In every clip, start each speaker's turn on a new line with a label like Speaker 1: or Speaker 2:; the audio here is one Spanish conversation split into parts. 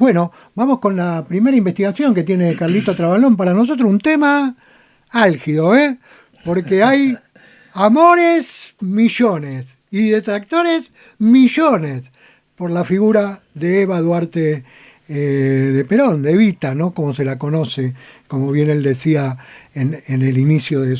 Speaker 1: Bueno, vamos con la primera investigación que tiene Carlito Trabalón para nosotros, un tema álgido, ¿eh? Porque hay amores millones y detractores millones por la figura de Eva Duarte de Perón, de Evita, ¿no? Como se la conoce, como bien él decía en el inicio de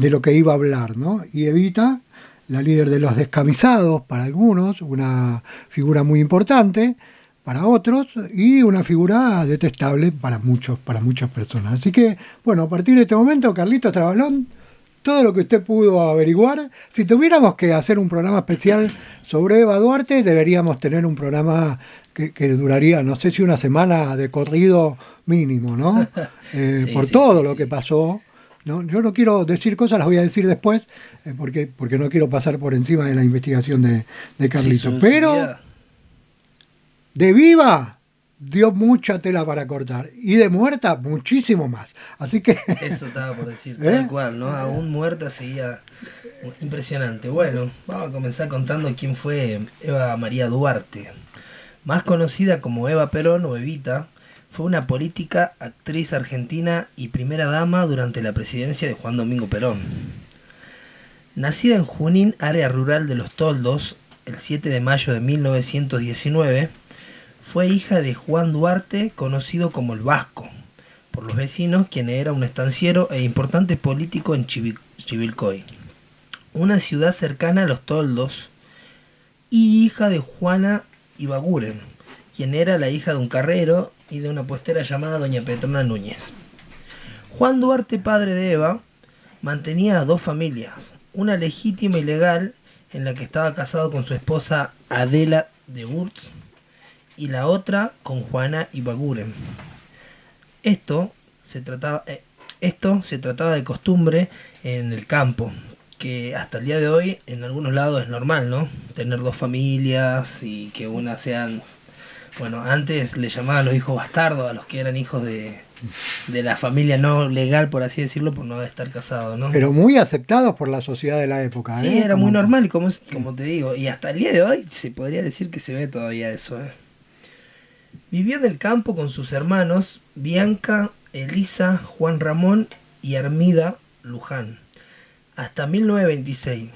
Speaker 1: lo que iba a hablar, ¿no? Y Evita, la líder de los descamisados para algunos, una figura muy importante para otros y una figura detestable para muchas personas. Así que, bueno, a partir de este momento, Carlitos Trabalón, todo lo que usted pudo averiguar. Si tuviéramos que hacer un programa especial sobre Eva Duarte, deberíamos tener un programa que duraría, no sé si una semana de corrido mínimo, ¿no?
Speaker 2: Sí,
Speaker 1: Por
Speaker 2: sí,
Speaker 1: todo
Speaker 2: sí,
Speaker 1: lo que
Speaker 2: sí.
Speaker 1: pasó. ¿No? Yo no quiero decir cosas, las voy a decir después, porque no quiero pasar por encima de la investigación de
Speaker 2: Sí,
Speaker 1: Carlito.
Speaker 2: su
Speaker 1: Pero
Speaker 2: vida,
Speaker 1: de viva dio mucha tela para cortar y de muerta muchísimo más. Así que,
Speaker 2: eso estaba por decir, tal
Speaker 1: ¿eh?
Speaker 2: cual, ¿no? Aún muerta seguía impresionante. Bueno, vamos a comenzar contando quién fue Eva María Duarte. Más conocida como Eva Perón o Evita, fue una política, actriz argentina y primera dama durante la presidencia de Juan Domingo Perón. Nacida en Junín, área rural de Los Toldos, el 7 de mayo de 1919, fue hija de Juan Duarte, conocido como el Vasco, por los vecinos, quien era un estanciero e importante político en Chivilcoy, una ciudad cercana a Los Toldos, y hija de Juana Ibaguren, quien era la hija de un carrero y de una puestera llamada Doña Petrona Núñez. Juan Duarte, padre de Eva, mantenía a dos familias, una legítima y legal, en la que estaba casado con su esposa Adela de Wurtz, y la otra con Juana Ibaguren. Esto se trataba, eh, Esto se trataba de costumbre en el campo, que hasta el día de hoy en algunos lados es normal, ¿no? Tener dos familias y que una sean, bueno, antes le llamaban los hijos bastardos a los que eran hijos de la familia no legal, por así decirlo, por no estar casados, ¿no?
Speaker 1: Pero muy aceptados por la sociedad de la época,
Speaker 2: Sí,
Speaker 1: ¿eh?
Speaker 2: era muy
Speaker 1: Como,
Speaker 2: normal y como te digo, y hasta el día de hoy se podría decir que se ve todavía eso, ¿eh? Vivió en el campo con sus hermanos Bianca, Elisa, Juan Ramón y Armida Luján, hasta 1926,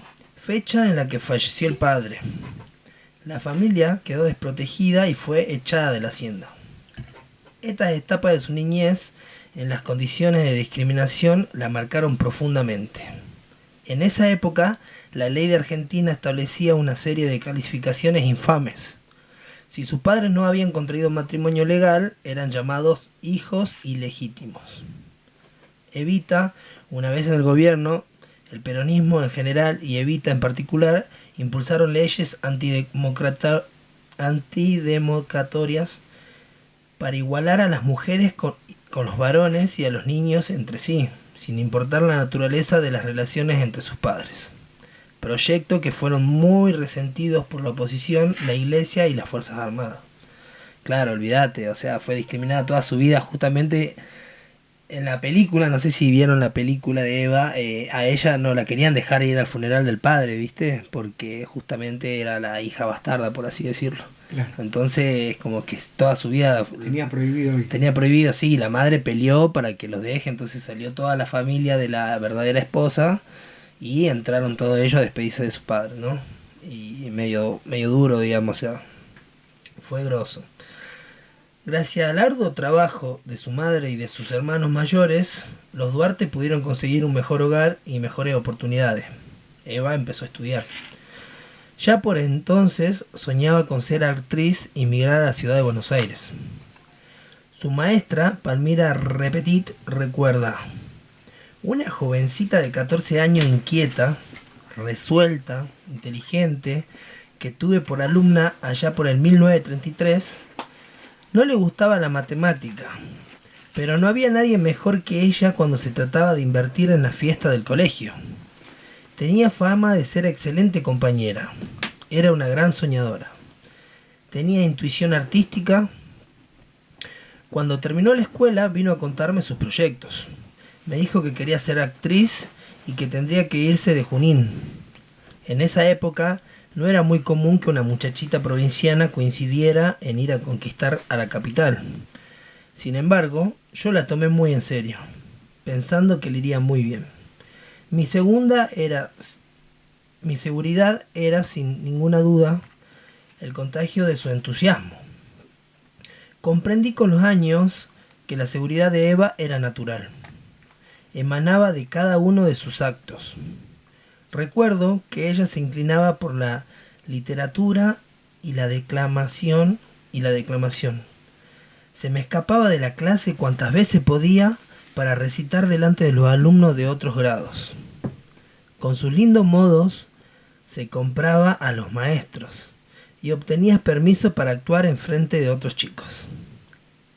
Speaker 2: fecha en la que falleció el padre. La familia quedó desprotegida y fue echada de la hacienda. Estas etapas de su niñez, en las condiciones de discriminación, la marcaron profundamente. En esa época, la ley de Argentina establecía una serie de calificaciones infames. Si sus padres no habían contraído matrimonio legal, eran llamados hijos ilegítimos. Evita, una vez en el gobierno, el peronismo en general y Evita en particular, impulsaron leyes antidemocratorias para igualar a las mujeres con los varones y a los niños entre sí, sin importar la naturaleza de las relaciones entre sus padres. Proyecto que fueron muy resentidos por la oposición, la iglesia y las Fuerzas Armadas. Claro, olvídate, o sea, fue discriminada toda su vida justamente en la película, no sé si vieron la película de Eva, a ella no la querían dejar ir al funeral del padre, ¿viste? Porque justamente era la hija bastarda, por así decirlo.
Speaker 1: claro,
Speaker 2: Entonces, como que toda su vida
Speaker 1: tenía prohibido ir.
Speaker 2: tenía prohibido, sí, la madre peleó para que los deje, entonces salió toda la familia de la verdadera esposa y entraron todos ellos a despedirse de su padre, ¿no? Y medio duro, digamos, o sea, fue grosso. Gracias al arduo trabajo de su madre y de sus hermanos mayores, los Duarte pudieron conseguir un mejor hogar y mejores oportunidades. Eva empezó a estudiar. Ya por entonces soñaba con ser actriz y migrar a la ciudad de Buenos Aires. Su maestra, Palmira Repetit, recuerda: una jovencita de 14 años inquieta, resuelta, inteligente, que tuve por alumna allá por el 1933. No le gustaba la matemática, pero no había nadie mejor que ella cuando se trataba de invertir en la fiesta del colegio. Tenía fama de ser excelente compañera. Era una gran soñadora. Tenía intuición artística. Cuando terminó la escuela vino a contarme sus proyectos. Me dijo que quería ser actriz y que tendría que irse de Junín. En esa época No era muy común que una muchachita provinciana coincidiera en ir a conquistar a la capital. Sin embargo, yo la tomé muy en serio, pensando que le iría muy bien. Mi segunda era, mi seguridad era sin ninguna duda el contagio de su entusiasmo. Comprendí con los años que la seguridad de Eva era natural, emanaba de cada uno de sus actos. Recuerdo que ella se inclinaba por la literatura y la declamación Se me escapaba de la clase cuantas veces podía para recitar delante de los alumnos de otros grados. Con sus lindos modos se compraba a los maestros y obtenía permiso para actuar en frente de otros chicos.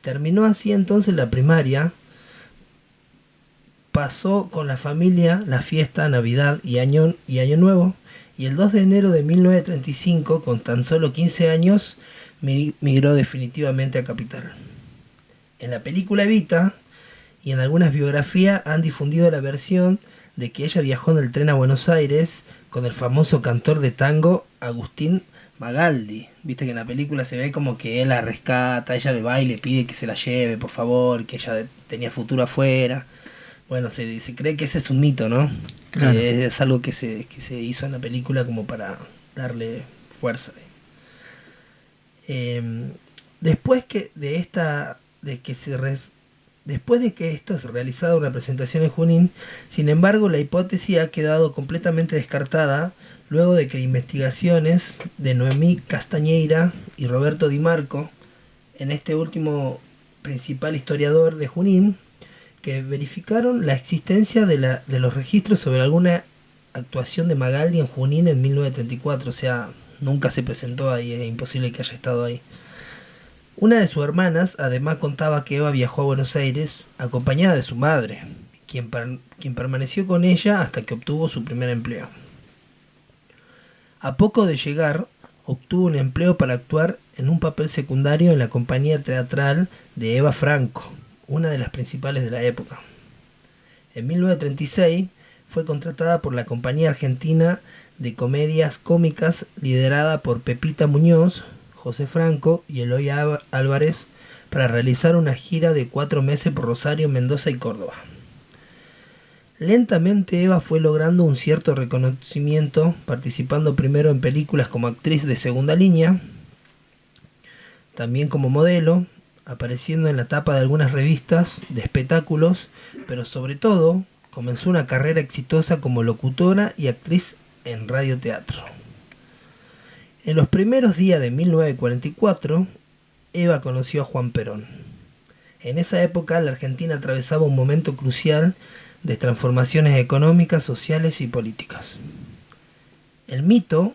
Speaker 2: Terminó así entonces la primaria, pasó con la familia la fiesta, Navidad y Año Nuevo, y el 2 de enero de 1935, con tan solo 15 años, migró definitivamente a Capital. En la película Evita y en algunas biografías han difundido la versión de que ella viajó en el tren a Buenos Aires con el famoso cantor de tango Agustín Magaldi. Viste que en la película se ve como que él la rescata, ella le va y le pide que se la lleve, por favor, que ella tenía futuro afuera. Bueno, se cree que ese es un mito, ¿no?
Speaker 1: Claro.
Speaker 2: Es algo que se hizo en la película como para darle fuerza. Después que de esta, de que se Después de que esto se realizado una presentación en Junín, sin embargo, la hipótesis ha quedado completamente descartada luego de que investigaciones de Noemí Castañeira y Roberto Di Marco, en este último principal historiador de Junín, que verificaron la existencia de los registros sobre alguna actuación de Magaldi en Junín en 1934, o sea, nunca se presentó ahí, es imposible que haya estado ahí. Una de sus hermanas además contaba que Eva viajó a Buenos Aires acompañada de su madre, quien permaneció con ella hasta que obtuvo su primer empleo. A poco de llegar, obtuvo un empleo para actuar en un papel secundario en la compañía teatral de Eva Franco, una de las principales de la época. En 1936 fue contratada por la Compañía Argentina de Comedias Cómicas liderada por Pepita Muñoz, José Franco y Eloy Álvarez para realizar una gira de 4 meses por Rosario, Mendoza y Córdoba. Lentamente Eva fue logrando un cierto reconocimiento, participando primero en películas como actriz de segunda línea, también como modelo, apareciendo en la tapa de algunas revistas de espectáculos, pero sobre todo comenzó una carrera exitosa como locutora y actriz en radioteatro. En los primeros días de 1944, Eva conoció a Juan Perón. En esa época, la Argentina atravesaba un momento crucial de transformaciones económicas, sociales y políticas. El mito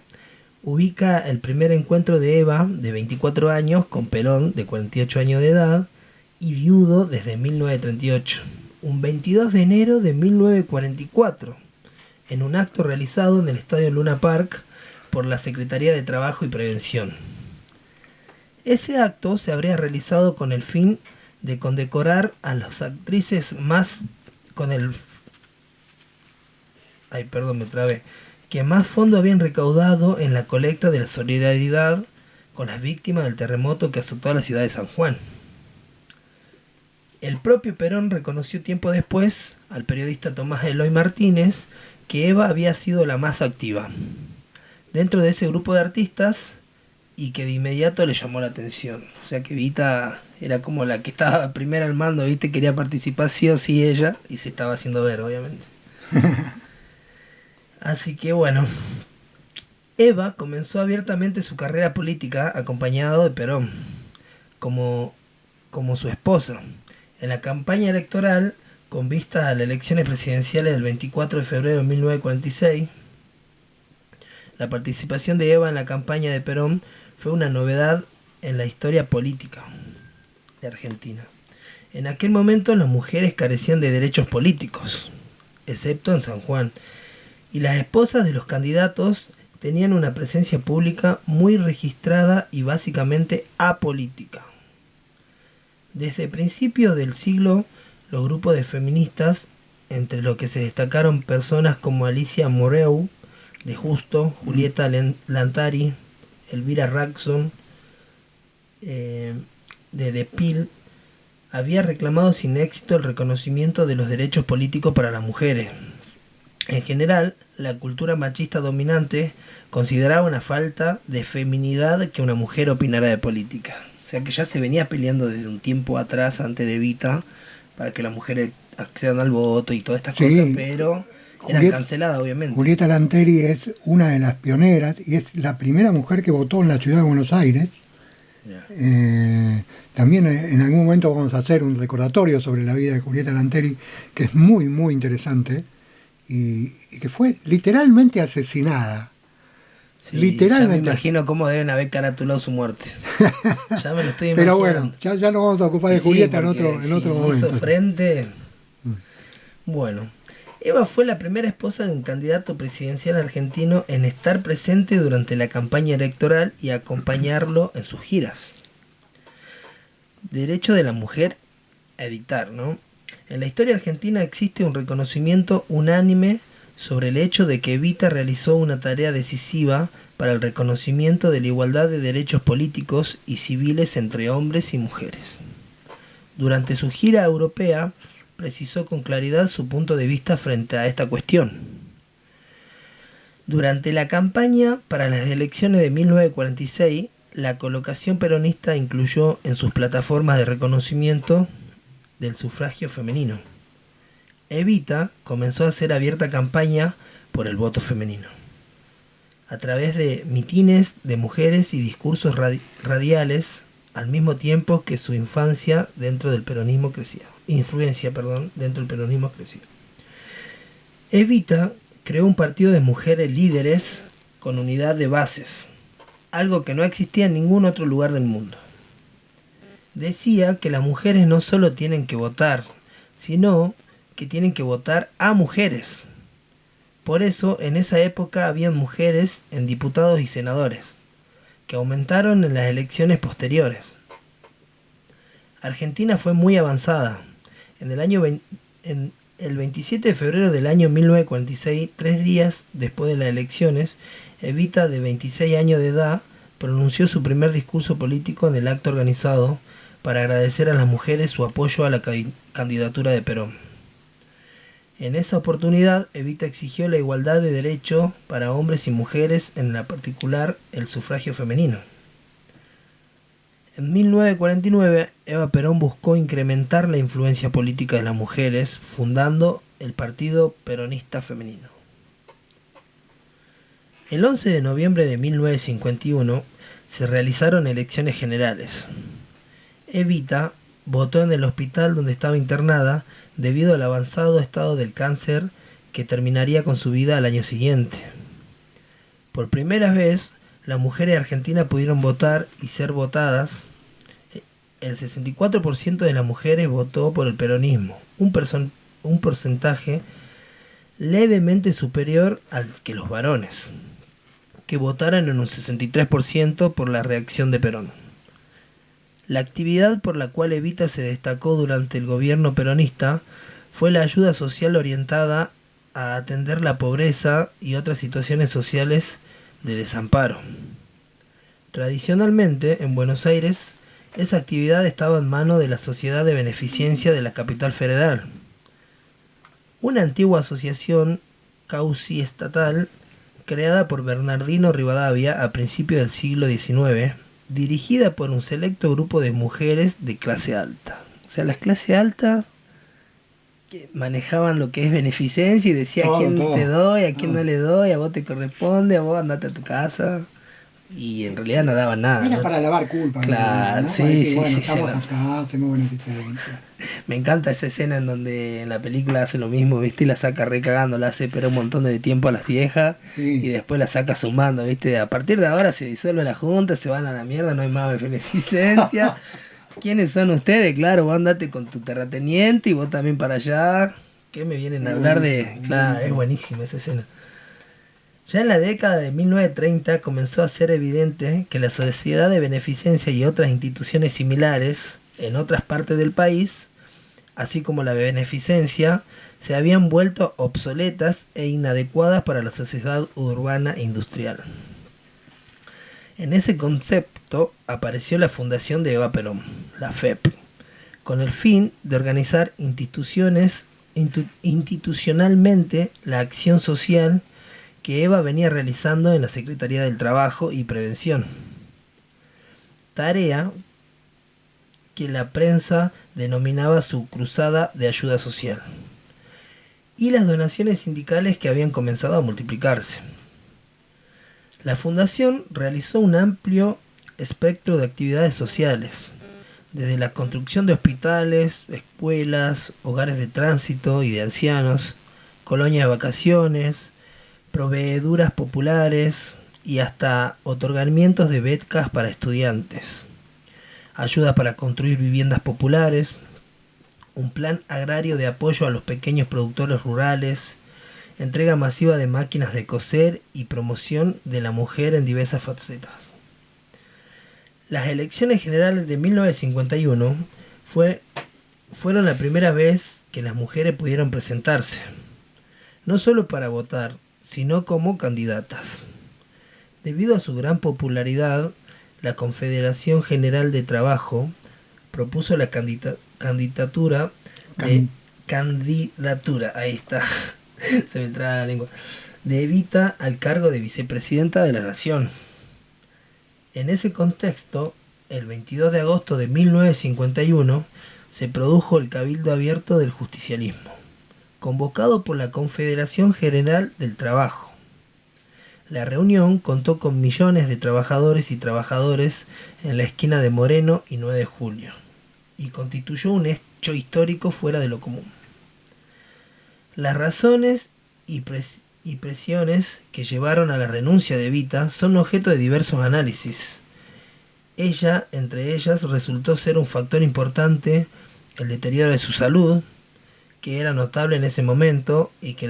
Speaker 2: ubica el primer encuentro de Eva, de 24 años, con Perón, de 48 años de edad, y viudo desde 1938, un 22 de enero de 1944, en un acto realizado en el Estadio Luna Park, por la Secretaría de Trabajo y Prevención. Ese acto se habría realizado con el fin de condecorar a las actrices más que más fondos habían recaudado en la colecta de la solidaridad con las víctimas del terremoto que azotó a la ciudad de San Juan. El propio Perón reconoció tiempo después al periodista Tomás Eloy Martínez que Eva había sido la más activa dentro de ese grupo de artistas y que de inmediato le llamó la atención. O sea que Evita era como la que estaba primera al mando, ¿viste? Quería participar sí o sí ella y se estaba haciendo ver, obviamente. Así que bueno, Eva comenzó abiertamente su carrera política acompañado de Perón como su esposo. En la campaña electoral, con vistas a las elecciones presidenciales del 24 de febrero de 1946, la participación de Eva en la campaña de Perón fue una novedad en la historia política de Argentina. En aquel momento las mujeres carecían de derechos políticos, excepto en San Juan, y las esposas de los candidatos tenían una presencia pública muy registrada y básicamente apolítica. Desde principios del siglo, los grupos de feministas, entre los que se destacaron personas como Alicia Moreu, de Justo, Julieta Lantari, Elvira Raxon, de Depil, había reclamado sin éxito el reconocimiento de los derechos políticos para las mujeres. En general, la cultura machista dominante consideraba una falta de feminidad que una mujer opinara de política. O sea que ya se venía peleando desde un tiempo atrás, antes de Evita, para que las mujeres accedan al voto y todas estas cosas, pero eran canceladas, obviamente.
Speaker 1: Julieta Lanteri es una de las pioneras y es la primera mujer que votó en la ciudad de Buenos Aires. También en algún momento vamos a hacer un recordatorio sobre la vida de Julieta Lanteri, que es muy, muy interesante, y que fue literalmente asesinada.
Speaker 2: Sí, literalmente. Ya me imagino cómo deben haber caratulado su muerte. Ya me lo estoy imaginando.
Speaker 1: Pero bueno, ya nos vamos a ocupar de Julieta en otro momento.
Speaker 2: Hizo frente. Bueno, Eva fue la primera esposa de un candidato presidencial argentino en estar presente durante la campaña electoral y acompañarlo en sus giras. Derecho de la mujer a editar, ¿no? En la historia argentina existe un reconocimiento unánime sobre el hecho de que Evita realizó una tarea decisiva para el reconocimiento de la igualdad de derechos políticos y civiles entre hombres y mujeres. Durante su gira europea, precisó con claridad su punto de vista frente a esta cuestión. Durante la campaña para las elecciones de 1946, la colocación peronista incluyó en sus plataformas de reconocimiento del sufragio femenino. Evita comenzó a hacer abierta campaña por el voto femenino, a través de mitines de mujeres y discursos radiales, al mismo tiempo que su influencia dentro del peronismo crecía. Evita creó un partido de mujeres líderes con unidad de bases, algo que no existía en ningún otro lugar del mundo. Decía que las mujeres no solo tienen que votar, sino que tienen que votar a mujeres. Por eso, en esa época habían mujeres en diputados y senadores, que aumentaron en las elecciones posteriores. Argentina fue muy avanzada. En el 27 de febrero del año 1946, 3 días después de las elecciones, Evita, de 26 años de edad, pronunció su primer discurso político en el acto organizado para agradecer a las mujeres su apoyo a la candidatura de Perón. En esa oportunidad, Evita exigió la igualdad de derecho para hombres y mujeres, en la particular el sufragio femenino. En 1949, Eva Perón buscó incrementar la influencia política de las mujeres, fundando el Partido Peronista Femenino. El 11 de noviembre de 1951 se realizaron elecciones generales. Evita votó en el hospital donde estaba internada debido al avanzado estado del cáncer que terminaría con su vida al año siguiente. Por primera vez, las mujeres argentinas pudieron votar y ser votadas. El 64% de las mujeres votó por el peronismo, un porcentaje levemente superior al que los varones, que votaron en un 63% por la reacción de Perón. La actividad por la cual Evita se destacó durante el gobierno peronista fue la ayuda social orientada a atender la pobreza y otras situaciones sociales de desamparo. Tradicionalmente, en Buenos Aires, esa actividad estaba en manos de la Sociedad de Beneficencia de la Capital Federal, una antigua asociación quasi-estatal creada por Bernardino Rivadavia a principios del siglo XIX, dirigida por un selecto grupo de mujeres de clase alta. O sea, las clases altas que manejaban lo que es beneficencia y decía a quién te doy, a quién no le doy, a vos te corresponde, a vos andate a tu casa. Y en realidad no daban nada.
Speaker 1: Era,
Speaker 2: ¿no?
Speaker 1: Para lavar culpa.
Speaker 2: Claro,
Speaker 1: ¿no?
Speaker 2: sí.
Speaker 1: Bueno, estamos acá, hacemos beneficencia.
Speaker 2: Me encanta esa escena en donde en la película hace lo mismo, ¿viste? Y la saca recagando, la hace pero un montón de tiempo a las viejas y después la saca sumando, ¿viste? A partir de ahora se disuelve la junta, se van a la mierda, no hay más beneficencia. ¿Quiénes son ustedes? Claro, vos andate con tu terrateniente y vos también para allá. ¿Qué me vienen a hablar de...? Claro, es buenísima esa escena. Ya en la década de 1930 comenzó a ser evidente que la Sociedad de Beneficencia y otras instituciones similares en otras partes del país así como la beneficencia, se habían vuelto obsoletas e inadecuadas para la sociedad urbana e industrial. En ese concepto apareció la fundación de Eva Perón, la FEP, con el fin de organizar institucionalmente la acción social que Eva venía realizando en la Secretaría del Trabajo y Prevención, tarea que la prensa denominaba su cruzada de ayuda social, y las donaciones sindicales que habían comenzado a multiplicarse. La fundación realizó un amplio espectro de actividades sociales, desde la construcción de hospitales, escuelas, hogares de tránsito y de ancianos, colonias de vacaciones, proveeduras populares y hasta otorgamientos de becas para estudiantes, ayudas para construir viviendas populares, un plan agrario de apoyo a los pequeños productores rurales, entrega masiva de máquinas de coser y promoción de la mujer en diversas facetas. Las elecciones generales de 1951 fueron la primera vez que las mujeres pudieron presentarse, no solo para votar, sino como candidatas. Debido a su gran popularidad, la Confederación General de Trabajo propuso la candidatura, ahí está, se me traba la lengua, de Evita al cargo de vicepresidenta de la Nación. En ese contexto, el 22 de agosto de 1951 se produjo el Cabildo Abierto del Justicialismo, convocado por la Confederación General del Trabajo. La reunión contó con millones de trabajadores y trabajadoras en la esquina de Moreno y 9 de Julio, y constituyó un hecho histórico fuera de lo común. Las razones y presiones que llevaron a la renuncia de Evita son objeto de diversos análisis. Entre ellas, resultó ser un factor importante el deterioro de su salud, que era notable en ese momento y que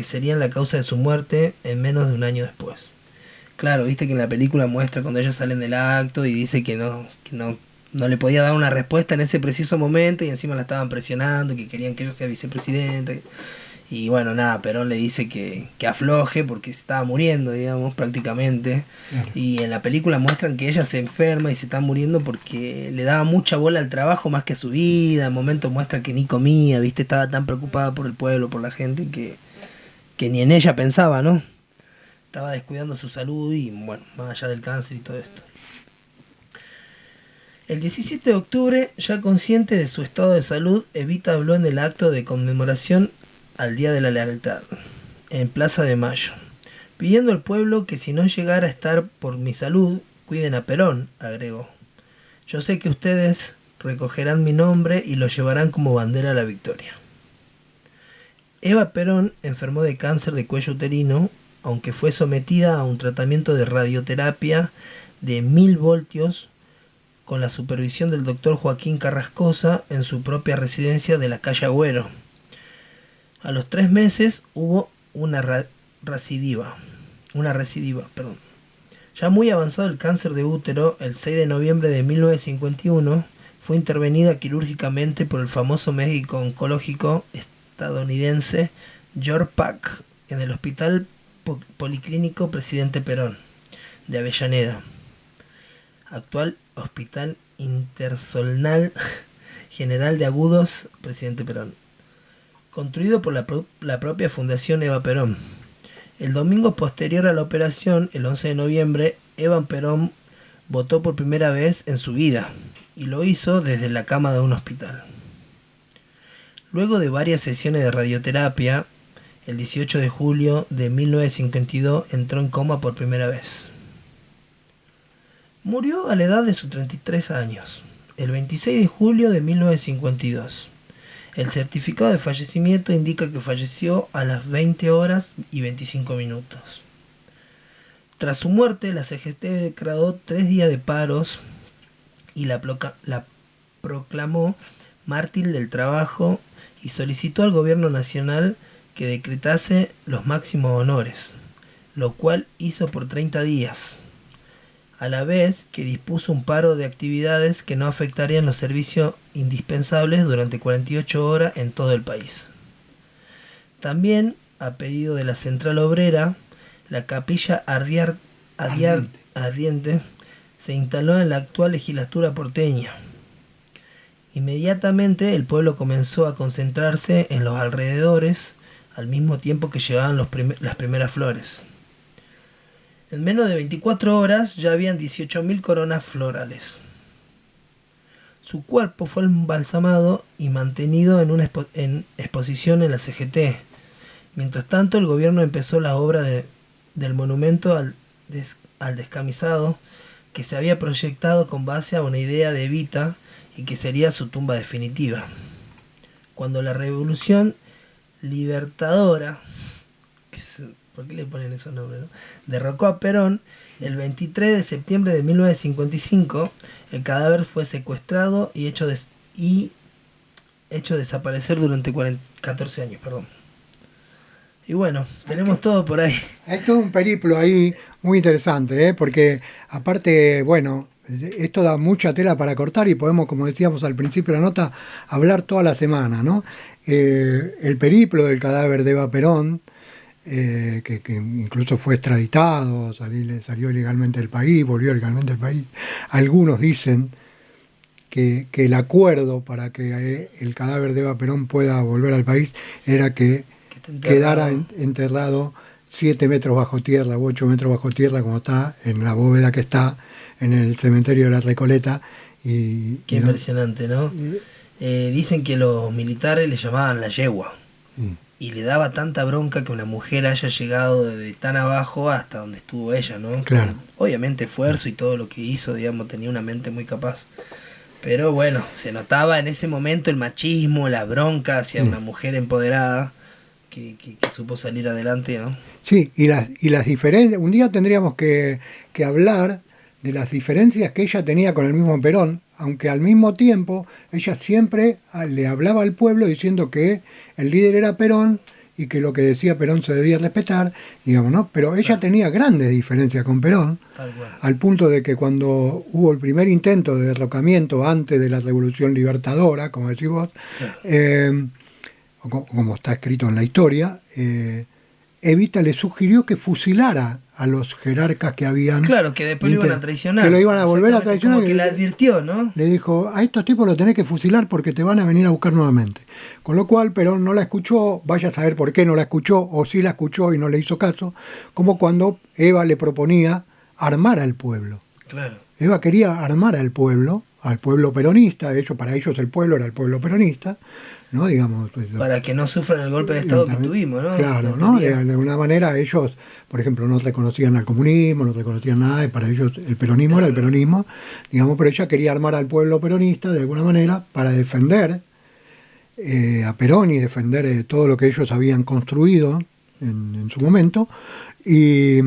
Speaker 2: serían la causa de su muerte en menos de un año después. Claro, viste que en la película muestra cuando ellos salen del acto y dice que no le podía dar una respuesta en ese preciso momento y encima la estaban presionando, que querían que ella sea vicepresidenta. Y bueno, nada, Perón le dice que afloje porque se estaba muriendo, digamos, prácticamente.
Speaker 1: Claro.
Speaker 2: Y en la película muestran que ella se enferma y se está muriendo porque le daba mucha bola al trabajo más que a su vida. En momentos muestra que ni comía, ¿viste? Estaba tan preocupada por el pueblo, por la gente, que ni en ella pensaba, ¿no? Estaba descuidando su salud y, bueno, más allá del cáncer y todo esto. El 17 de octubre, ya consciente de su estado de salud, Evita habló en el acto de conmemoración al Día de la Lealtad, en Plaza de Mayo, pidiendo al pueblo que si no llegara a estar por mi salud, cuiden a Perón, agregó. Yo sé que ustedes recogerán mi nombre y lo llevarán como bandera a la victoria. Eva Perón enfermó de cáncer de cuello uterino, aunque fue sometida a un tratamiento de radioterapia de 1000 voltios con la supervisión del doctor Joaquín Carrascosa en su propia residencia de la calle Agüero. A los 3 meses hubo una recidiva. Ya muy avanzado el cáncer de útero, el 6 de noviembre de 1951 fue intervenida quirúrgicamente por el famoso médico oncológico estadounidense George Pack en el Hospital Policlínico Presidente Perón de Avellaneda, actual Hospital Intersonal General de Agudos Presidente Perón, construido por la propia Fundación Eva Perón. El domingo posterior a la operación, el 11 de noviembre, Eva Perón votó por primera vez en su vida, y lo hizo desde la cama de un hospital. Luego de varias sesiones de radioterapia, el 18 de julio de 1952 entró en coma por primera vez. Murió a la edad de sus 33 años, el 26 de julio de 1952. El certificado de fallecimiento indica que falleció a las 20 horas y 25 minutos. Tras su muerte, la CGT declaró 3 días de paros y la proclamó mártir del trabajo y solicitó al gobierno nacional que decretase los máximos honores, lo cual hizo por 30 días. a la vez que dispuso un paro de actividades que no afectarían los servicios indispensables durante 48 horas en todo el país. También, a pedido de la Central Obrera, la capilla ardiente se instaló en la actual legislatura porteña. Inmediatamente el pueblo comenzó a concentrarse en los alrededores al mismo tiempo que llegaban las primeras flores. En menos de 24 horas ya habían 18.000 coronas florales. Su cuerpo fue embalsamado y mantenido en una exposición en la CGT. Mientras tanto, el gobierno empezó la obra del monumento al descamisado, que se había proyectado con base a una idea de Evita y que sería su tumba definitiva. Cuando la Revolución Libertadora, ¿por qué le ponen esos nombres, no?, derrocó a Perón, el 23 de septiembre de 1955, el cadáver fue secuestrado y hecho desaparecer durante 14 años. Y bueno, tenemos todo por ahí.
Speaker 1: Hay todo un periplo ahí muy interesante, ¿eh? Porque aparte, bueno, esto da mucha tela para cortar y podemos, como decíamos al principio de la nota, hablar toda la semana, ¿no? El periplo del cadáver de Eva Perón, que incluso fue extraditado, salió ilegalmente del país, volvió ilegalmente del país. Algunos dicen que el acuerdo para que el cadáver de Eva Perón pueda volver al país era que quedara enterrado 7 metros bajo tierra u 8 metros bajo tierra, como está en la bóveda que está en el cementerio de la Recoleta.
Speaker 2: Qué impresionante, ¿no? Dicen que los militares le llamaban la yegua. Y le daba tanta bronca que una mujer haya llegado desde tan abajo hasta donde estuvo ella, ¿no?
Speaker 1: Claro.
Speaker 2: Obviamente esfuerzo y todo lo que hizo, digamos, tenía una mente muy capaz. Pero bueno, se notaba en ese momento el machismo, la bronca hacia una mujer empoderada que supo salir adelante, ¿no?
Speaker 1: Sí, y las diferencias, un día tendríamos que hablar de las diferencias que ella tenía con el mismo Perón, aunque al mismo tiempo ella siempre le hablaba al pueblo diciendo que el líder era Perón y que lo que decía Perón se debía respetar, digamos, ¿no? Pero ella tenía grandes diferencias con Perón, al punto de que cuando hubo el primer intento de derrocamiento antes de la Revolución Libertadora, como decís vos, como está escrito en la historia, Evita le sugirió que fusilara a los jerarcas que habían...
Speaker 2: Claro, que después lo iban a traicionar.
Speaker 1: Que lo iban a volver a traicionar.
Speaker 2: Como que le advirtió, ¿no?
Speaker 1: Le dijo, a estos tipos los tenés que fusilar porque te van a venir a buscar nuevamente. Con lo cual Perón no la escuchó, vaya a saber por qué no la escuchó, o sí la escuchó y no le hizo caso, como cuando Eva le proponía armar al pueblo.
Speaker 2: Claro.
Speaker 1: Eva quería armar al pueblo peronista, de hecho para ellos el pueblo era el pueblo peronista, ¿no? Digamos,
Speaker 2: para que no sufran el golpe de Estado que tuvimos, ¿no?
Speaker 1: Claro, ¿no? De alguna manera ellos, por ejemplo, no reconocían al comunismo, no reconocían nada, y para ellos el peronismo era el peronismo, digamos, pero ella quería armar al pueblo peronista de alguna manera para defender a Perón y defender todo lo que ellos habían construido en su momento, y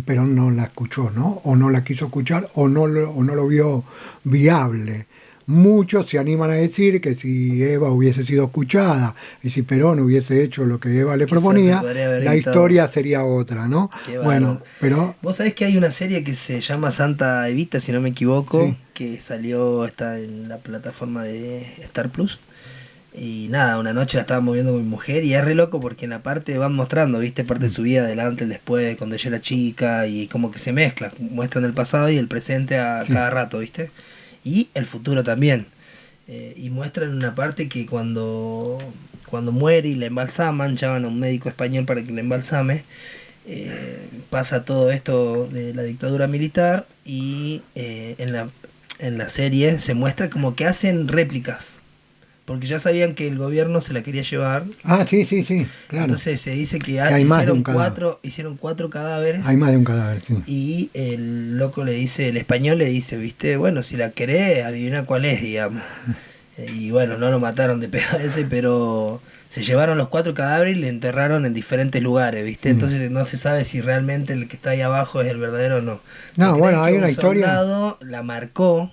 Speaker 1: Perón no la escuchó, ¿no? O no la quiso escuchar, o no lo vio viable. Muchos se animan a decir que si Eva hubiese sido escuchada y si Perón hubiese hecho lo que Eva le proponía, la historia sería otra, ¿no? Bueno, pero...
Speaker 2: Vos sabés que hay una serie que se llama Santa Evita, si no me equivoco, sí, que está en la plataforma de Star Plus. Y nada, una noche la estaba viendo con mi mujer y es re loco porque en la parte van mostrando, viste, parte de su vida, adelante, el después, cuando ella era chica, y como que se mezcla, muestran el pasado y el presente a cada rato, viste, y el futuro también. Y muestran una parte que cuando muere y la embalsaman, llaman a un médico español para que la embalsame, pasa todo esto de la dictadura militar y en la serie se muestra como que hacen réplicas. Porque ya sabían que el gobierno se la quería llevar.
Speaker 1: Ah, sí, claro.
Speaker 2: Entonces se dice que hicieron 4 cadáveres.
Speaker 1: Hay más de un cadáver, sí.
Speaker 2: Y el loco le dice, el español le dice, viste, bueno, si la querés, adivina cuál es, digamos. Y bueno, no lo mataron de pedo ese, pero se llevaron los 4 cadáveres y le enterraron en diferentes lugares, viste. Entonces no se sabe si realmente el que está ahí abajo es el verdadero o no.
Speaker 1: No, bueno, hay una historia.
Speaker 2: Un soldado la marcó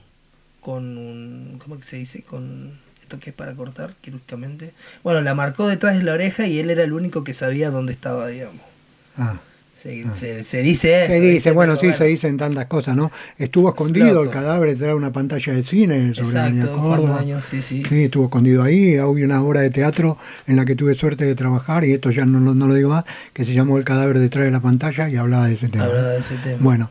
Speaker 2: con un, ¿cómo que se dice? Con... que es para cortar quirúrgicamente. Bueno, la marcó detrás de la oreja y él era el único que sabía dónde estaba, digamos. Se dice eso.
Speaker 1: Se dice, bueno,
Speaker 2: pero
Speaker 1: sí, se dicen tantas cosas, ¿no? Estuvo escondido el
Speaker 2: loco.
Speaker 1: cadáver detrás de una pantalla de cine sobre la Avenida
Speaker 2: Exacto, ¿cuántos
Speaker 1: Córdoba.
Speaker 2: años? Sí, sí.
Speaker 1: Sí, estuvo escondido ahí. Hubo una obra de teatro en la que tuve suerte de trabajar, y esto ya no lo digo más, que se llamó El cadáver detrás de la pantalla y hablaba de ese tema, ¿no?
Speaker 2: Hablaba de ese tema.
Speaker 1: Bueno,